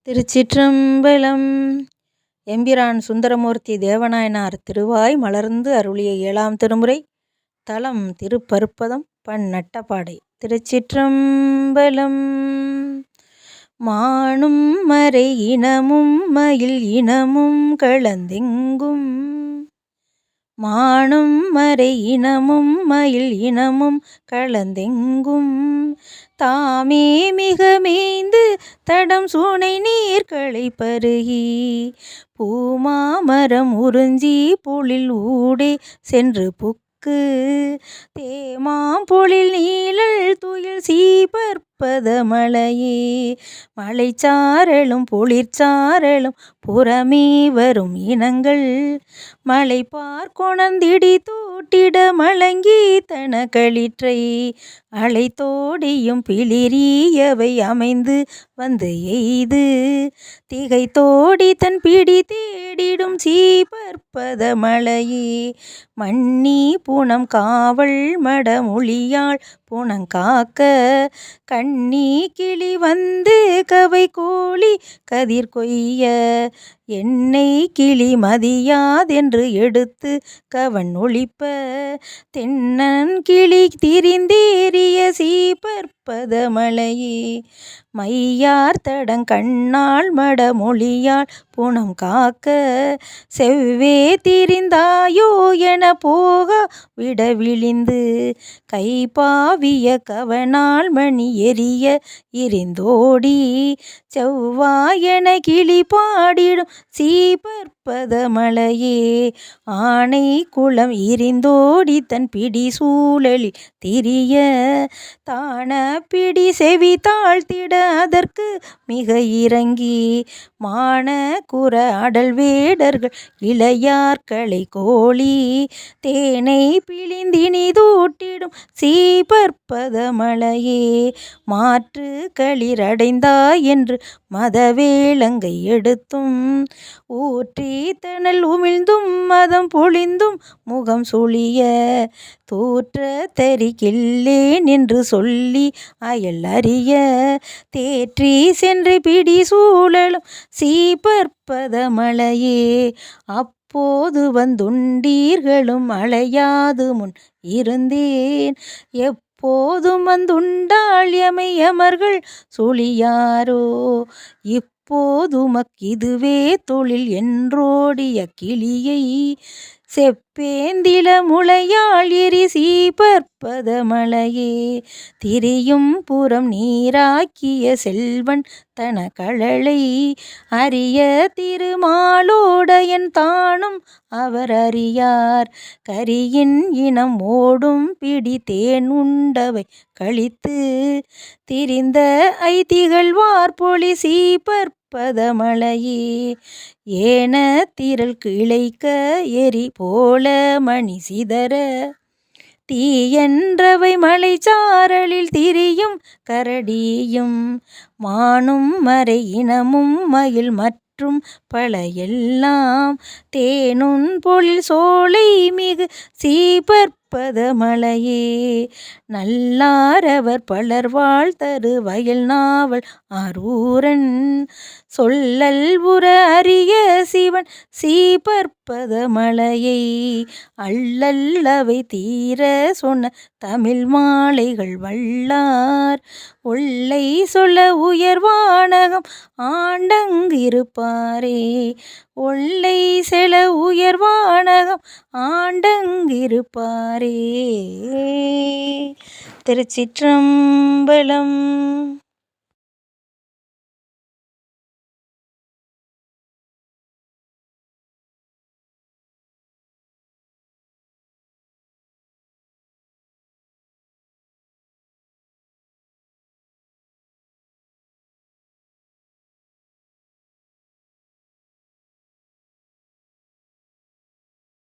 திருச்சிற்றம்பலம். எம்பிரான் சுந்தரமூர்த்தி தேவநாயனார் திருவாய் மலர்ந்து அருளிய 7ஆம் திருமுறை. தலம் திருப்பருப்பதம். பண் நட்டபாடை. திருச்சிற்றம்பலம். மானும் மறை இனமும் மயில் இனமும் களந்தெங்கும், மானும் மறை இனமும் மயில் இனமும் களந்தெங்கும், தாமே மிக மேய்ந்து தடம் சூனை நீர்களை பருகி, பூமாமரம் உறிஞ்சி பொழில் ஊடே சென்று புக்கு, தேமாம் பொழில் நீழல் துயில் சீபற்பத மலையே, மலைச்சாரலும் பொழிற்சாரலும் புறமே வரும் இனங்கள், மலை பார்க்கொணர்ந்திடி தூட்டிட மலங்கி தன களிற்றை, அலைத்தோடியும் பிளிரியவை அமைந்து வந்து எய்து, திகைத்தோடி தன் பிடி தேடிடும் சீபற்பத மலையே, மன்னி புனம் காவல் மடமொழியாள் புனங்காக்க, கண்ணி கிளி வந்து கவை கோழி கதிர் கொய்ய, எண்ணெய் கிளி மதியாதென்று எடுத்து கவன் ஒழிப்ப, தென்னன் கிளி திரிந்தேறிய சீபற்பத மலையே, மையார் தடங் கண்ணாள் மடமொழியாள் புனம் காக்க, செவ்வே திரிந்தாயோ என போகா விட விழிந்து, கைபாவிய கவனால் மணி எரிய எரிந்தோடி, செவ்வாயென கிளி பாடிடும் சீபற்பத மலையே, ஆனை குளம் எரிந்தோடி தன் பிடி சூழலில் திரிய, தான பிடி செவி தாழ்த்திட அதற்கு மிக இறங்கி, மான குற அடல் வேடர்கள் இளையார்களை கோழி, தேனை பிழிந்தினி தூட்டிடும் சீபற்பத மலையே, மாற்று களிரடைந்தாய் என்று மதவேளங்கை எடுத்தும், ஊற்றி தணல் உமிழ்ந்தும் மதம் பொழிந்தும் முகம் சுளிய, தூற்ற தரிக்கில்லேன் என்று சொல்லி அயல் அறிய, தேற்றி சென்று பிடி சூழலும் சீபற்பத மலையே, அப்போது வந்துண்டீர்களும் அலையாது முன் இருந்தேன், எப்போதும் வந்துண்டாள் எமை எமர்கள் சுழியாரோ, இப்போதுமக் இதுவே தொழில் என்றோடிய கிளியை, செப்பேந்தில முளையாள் எரி சீபற்பத மலையே, திரியும் புறம் நீராக்கிய செல்வன் தன கழலை, அரிய திருமாலோடையன் தானும் அவர் அறியார், கரியின் இனம் ஓடும் பிடி தேன் உண்டவை கழித்து, திரிந்த ஐதிகழ்வார் பொழி சீபற்பத மலையே, ஏன திரள் கிளைக்க எரி போல மணி சிதற, தீயன்றவை மலைச்சாரலில் திரியும் கரடியும், மானும் மறை இனமும் மயில் மற்றும் பல எல்லாம், தேனுன் பொழில் சோலை மிகு சீபற்பத மலையே, நல்லாரவர் பலர் வாழ் தரு வயல் நாவல் ஆரூரன், சொல்லல் உற அரிய சிவன் சீபற்பத மலையை, அல்லல் அவை தீர சொன்ன தமிழ் மாலைகள் வல்லார், ஒல்லை சொல்ல உயர்வானகம் ஆண்டங்கிருப்பாரே, ஒல்லை செல உயர்வானகம் ஆண்டங்கிருப்பாரே. திருச்சிற்றம்பலம்.